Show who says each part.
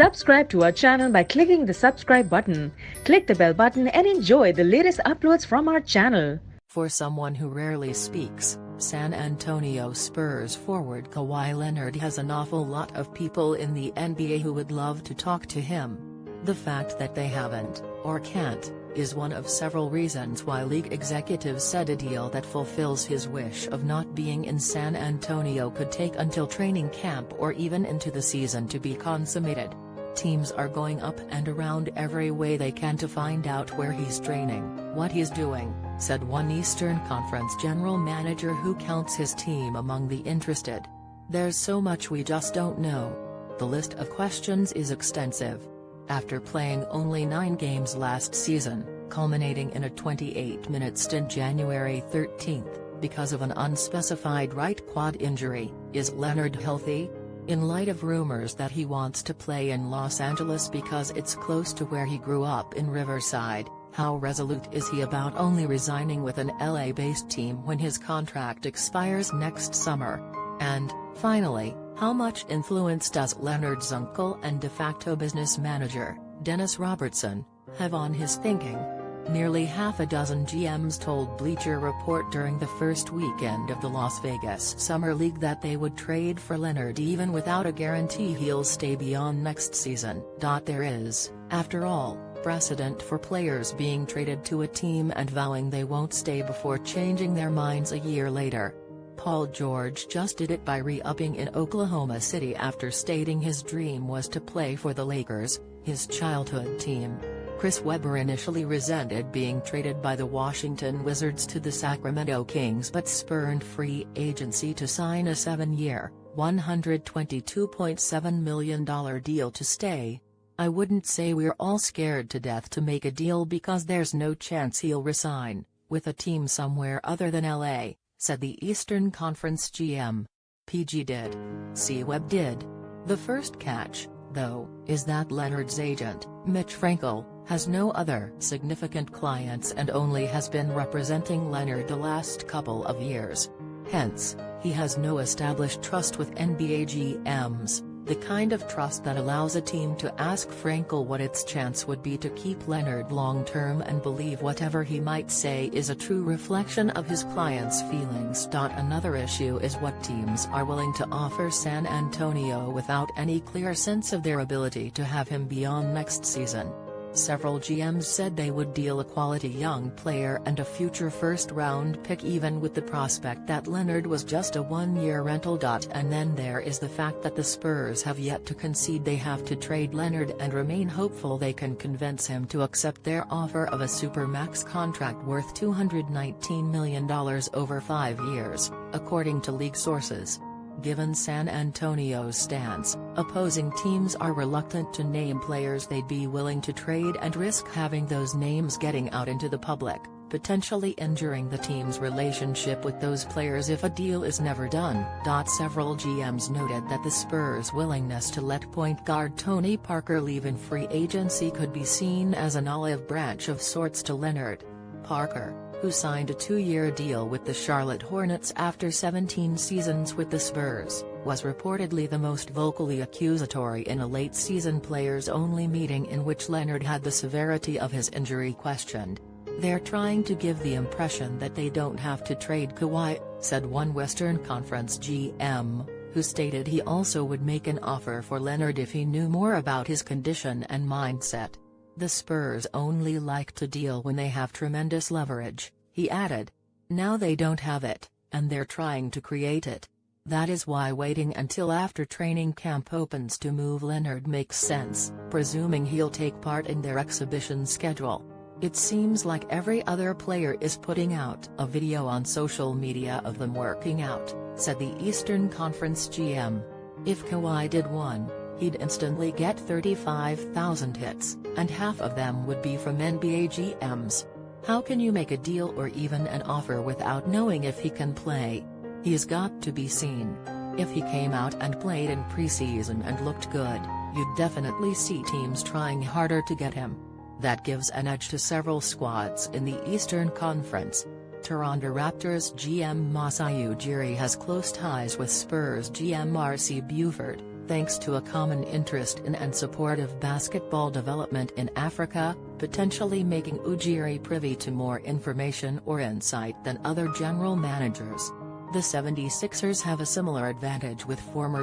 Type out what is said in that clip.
Speaker 1: Subscribe to our channel by clicking the subscribe button. Click the bell button and enjoy the latest uploads from our channel.
Speaker 2: For someone who rarely speaks, San Antonio Spurs forward Kawhi Leonard has an awful lot of people in the NBA who would love to talk to him. The fact that they haven't, or can't, is one of several reasons why league executives said a deal that fulfills his wish of not being in San Antonio could take until training camp or even into the season to be consummated. Teams are going up and around every way they can to find out where he's training, what he's doing, said one Eastern Conference general manager who counts his team among the interested. There's so much we just don't know. The list of questions is extensive. After playing only 9 games last season, culminating in a 28-minute stint January 13, because of an unspecified right quad injury, is Leonard healthy? In light of rumors that he wants to play in Los Angeles because it's close to where he grew up in Riverside, how resolute is he about only resigning with an LA-based team when his contract expires next summer? And, finally, how much influence does Leonard's uncle and de facto business manager, Dennis Robertson, have on his thinking? Nearly half a dozen GMs told Bleacher Report during the first weekend of the Las Vegas Summer League that they would trade for Leonard even without a guarantee he'll stay beyond next season. There is, after all, precedent for players being traded to a team and vowing they won't stay before changing their minds a year later. Paul George just did it by re-upping in Oklahoma City after stating his dream was to play for the Lakers, his childhood team. Chris Webber initially resented being traded by the Washington Wizards to the Sacramento Kings but spurned free agency to sign a 7-year, $122.7 million deal to stay. "I wouldn't say we're all scared to death to make a deal because there's no chance he'll resign with a team somewhere other than LA, said the Eastern Conference GM. PG did. C. Webb did. The first catch, though, is that Leonard's agent, Mitch Frankel, has no other significant clients and only has been representing Leonard the last couple of years. Hence, he has no established trust with NBA GMs, the kind of trust that allows a team to ask Frankel what its chance would be to keep Leonard long-term and believe whatever he might say is a true reflection of his clients' feelings. Another issue is what teams are willing to offer San Antonio without any clear sense of their ability to have him beyond next season. Several GMs said they would deal a quality young player and a future first-round pick even with the prospect that Leonard was just a 1-year rental. And then there is the fact that the Spurs have yet to concede they have to trade Leonard and remain hopeful they can convince him to accept their offer of a supermax contract worth $219 million over 5 years, according to league sources. Given San Antonio's stance, opposing teams are reluctant to name players they'd be willing to trade and risk having those names getting out into the public, potentially injuring the team's relationship with those players if a deal is never done. Several GMs noted that the Spurs' willingness to let point guard Tony Parker leave in free agency could be seen as an olive branch of sorts to Leonard. Parker, who signed a 2-year deal with the Charlotte Hornets after 17 seasons with the Spurs, was reportedly the most vocally accusatory in a late-season players-only meeting in which Leonard had the severity of his injury questioned. "They're trying to give the impression that they don't have to trade Kawhi," said one Western Conference GM, who stated he also would make an offer for Leonard if he knew more about his condition and mindset. "The Spurs only like to deal when they have tremendous leverage," he added. "Now they don't have it, and they're trying to create it. That is why waiting until after training camp opens to move Leonard makes sense, presuming he'll take part in their exhibition schedule. It seems like every other player is putting out a video on social media of them working out," said the Eastern Conference GM. "If Kawhi did one, he'd instantly get 35,000 hits, and half of them would be from NBA GMs. How can you make a deal or even an offer without knowing if he can play? He's got to be seen. If he came out and played in preseason and looked good, you'd definitely see teams trying harder to get him. That gives an edge to several squads in the Eastern Conference." Toronto Raptors GM Masai Ujiri has close ties with Spurs GM R.C. Buford, thanks to a common interest in and support of basketball development in Africa, potentially making Ujiri privy to more information or insight than other general managers. The 76ers have a similar advantage with former